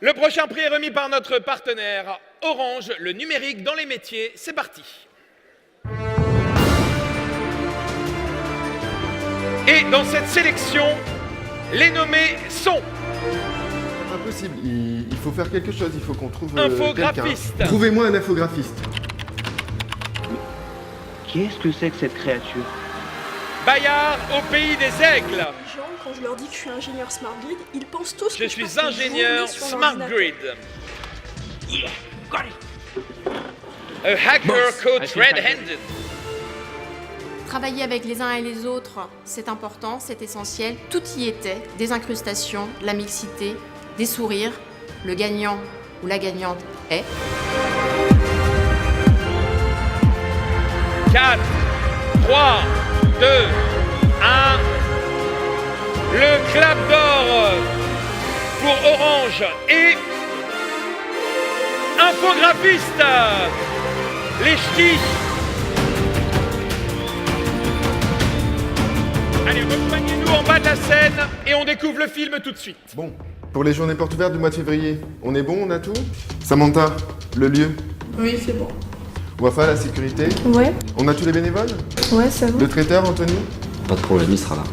Le prochain prix est remis par notre partenaire Orange, le numérique dans les métiers. C'est parti. Et dans cette sélection, les nommés sont... Pas possible, il faut faire quelque chose, il faut qu'on trouve Infographiste. quelqu'un. Trouvez-moi un infographiste. Qu'est-ce que c'est que cette créature? Bayard au pays des aigles. Les gens, quand je leur dis que je suis ingénieur Smart Grid, ils pensent tous que Je suis ingénieur Smart Grid. Yeah, got it. A hacker caught red-handed. Travailler avec les uns et les autres, c'est important, c'est essentiel. Tout y était, des incrustations, la mixité, des sourires. Le gagnant ou la gagnante est... 4, 3, 2, 1. Le clap d'or pour Orange et infographiste. Les ch'tis. Allez, rejoignez-nous en bas de la scène et on découvre le film tout de suite. Bon, pour les journées portes ouvertes du mois de février, on est bon, on a tout? Samantha, le lieu? Oui, c'est bon. Wafa, la sécurité? Ouais, On a tous les bénévoles? ouais, ça va. Le traiteur, Anthony? Pas de problème, il sera là.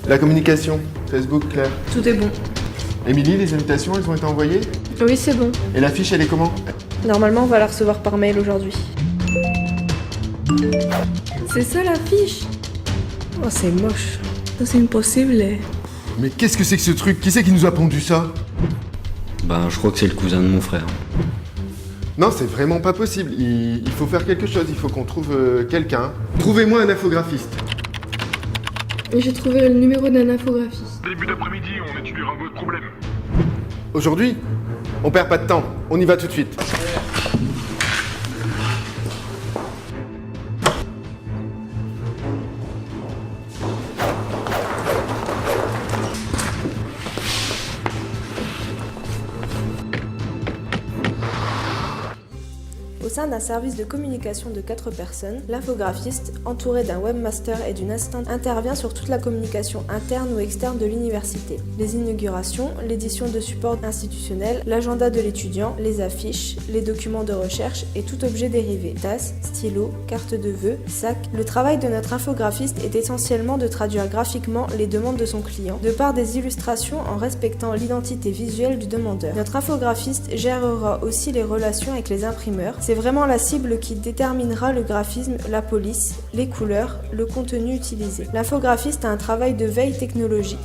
La communication? Facebook, Claire? Tout est bon. Émilie, les invitations, elles ont été envoyées? Oui, c'est bon. Et la fiche, elle est comment? Normalement, on va la recevoir par mail aujourd'hui. C'est ça la fiche? Oh, c'est moche. Ça, c'est impossible. Mais qu'est-ce que c'est que ce truc? Qui c'est qui nous a pondu ça? Ben, je crois que c'est le cousin de mon frère. Non, c'est vraiment pas possible. Il faut faire quelque chose, il faut qu'on trouve quelqu'un. Trouvez-moi un infographiste. J'ai trouvé le numéro d'un infographiste. Début d'après-midi, on étudiera votre problème. Aujourd'hui, on perd pas de temps, on y va tout de suite. Au sein d'un service de communication de 4 personnes, l'infographiste, entouré d'un webmaster et d'une assistante, intervient sur toute la communication interne ou externe de l'université. Les inaugurations, l'édition de supports institutionnels, l'agenda de l'étudiant, les affiches, les documents de recherche et tout objet dérivé, tasses, stylos, cartes de vœux, sacs. Le travail de notre infographiste est essentiellement de traduire graphiquement les demandes de son client, de par des illustrations en respectant l'identité visuelle du demandeur. Notre infographiste gérera aussi les relations avec les imprimeurs. C'est vraiment la cible qui déterminera le graphisme, la police, les couleurs, le contenu utilisé. L'infographiste a un travail de veille technologique.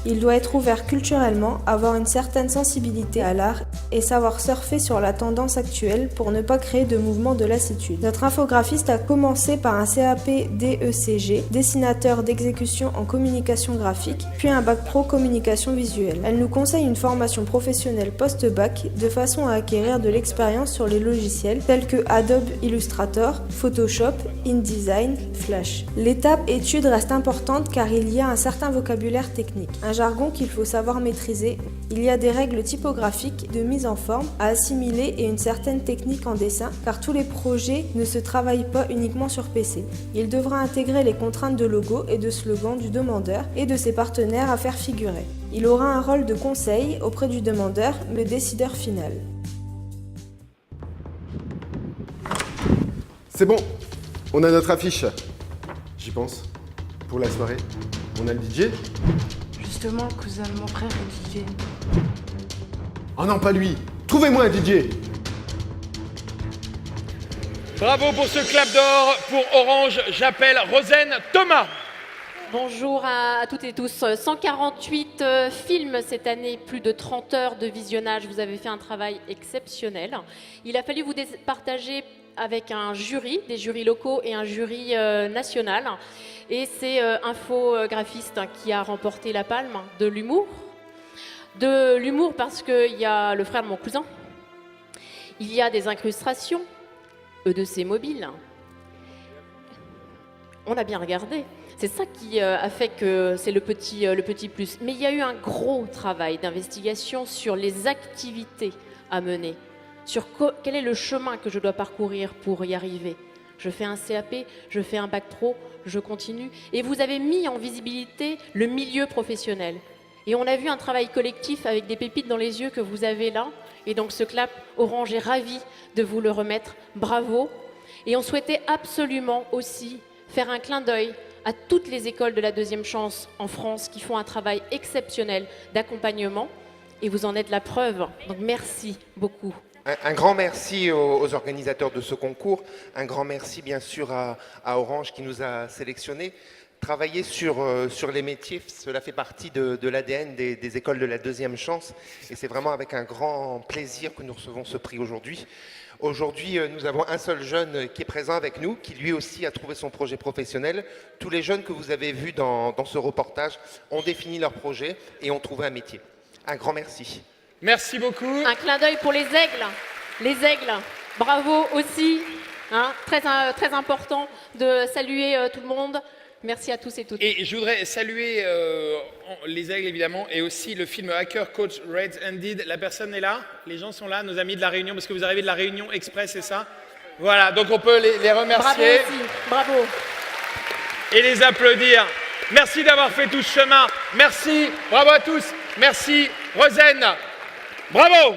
Il doit être ouvert culturellement, avoir une certaine sensibilité à l'art et savoir surfer sur la tendance actuelle pour ne pas créer de mouvement de lassitude. Notre infographiste a commencé par un CAP DECG, dessinateur d'exécution en communication graphique, puis un bac pro communication visuelle. Elle nous conseille une formation professionnelle post-bac de façon à acquérir de l'expérience sur les logiciels tels que Adobe Illustrator, Photoshop, InDesign, Flash. L'étape étude reste importante car il y a un certain vocabulaire technique. Un jargon qu'il faut savoir maîtriser. Il y a des règles typographiques de mise en forme à assimiler et une certaine technique en dessin car tous les projets ne se travaillent pas uniquement sur PC. Il devra intégrer les contraintes de logo et de slogan du demandeur et de ses partenaires à faire figurer. Il aura un rôle de conseil auprès du demandeur, le décideur final. C'est bon, on a notre affiche. J'y pense. Pour la soirée, on a le DJ. Justement, le cousin de mon frère est DJ. Oh non, pas lui. Trouvez-moi un DJ. Bravo pour ce clap d'or pour Orange. J'appelle Rosen Thomas. Bonjour à toutes et tous. 148 films cette année, plus de 30 heures de visionnage. Vous avez fait un travail exceptionnel. Il a fallu vous partager avec un jury, des jurys locaux et un jury national. Et c'est Infographiste qui a remporté la palme de l'humour. De l'humour parce qu'il y a le frère de mon cousin. Il y a des incrustations, EDC mobile. On a bien regardé. C'est ça qui a fait que c'est le petit plus. Mais il y a eu un gros travail d'investigation sur les activités à mener, sur quel est le chemin que je dois parcourir pour y arriver. Je fais un CAP, je fais un bac pro, je continue. Et vous avez mis en visibilité le milieu professionnel. Et on a vu un travail collectif avec des pépites dans les yeux que vous avez là. Et donc ce clap Orange est ravi de vous le remettre. Bravo. Et on souhaitait absolument aussi faire un clin d'œil à toutes les écoles de la deuxième chance en France qui font un travail exceptionnel d'accompagnement. Et vous en êtes la preuve. Donc merci beaucoup. Un grand merci aux organisateurs de ce concours. Un grand merci bien sûr à Orange qui nous a sélectionnés. Travailler sur les métiers, cela fait partie de l'ADN des écoles de la deuxième chance. Et c'est vraiment avec un grand plaisir que nous recevons ce prix aujourd'hui. Aujourd'hui, nous avons un seul jeune qui est présent avec nous, qui lui aussi a trouvé son projet professionnel. Tous les jeunes que vous avez vus dans ce reportage ont défini leur projet et ont trouvé un métier. Un grand merci. Merci beaucoup. Un clin d'œil pour les aigles. Les aigles, bravo aussi. Hein, très important de saluer tout le monde. Merci à tous et toutes. Et je voudrais saluer les aigles évidemment et aussi le film Hacker Coach Red Handed. La personne est là, les gens sont là, nos amis de la Réunion, parce que vous arrivez de la Réunion Express, c'est ça? Voilà, donc on peut les remercier. Bravo aussi, bravo. Et les applaudir. Merci d'avoir fait tout ce chemin. Merci, bravo à tous. Merci, Rosen. Bravo.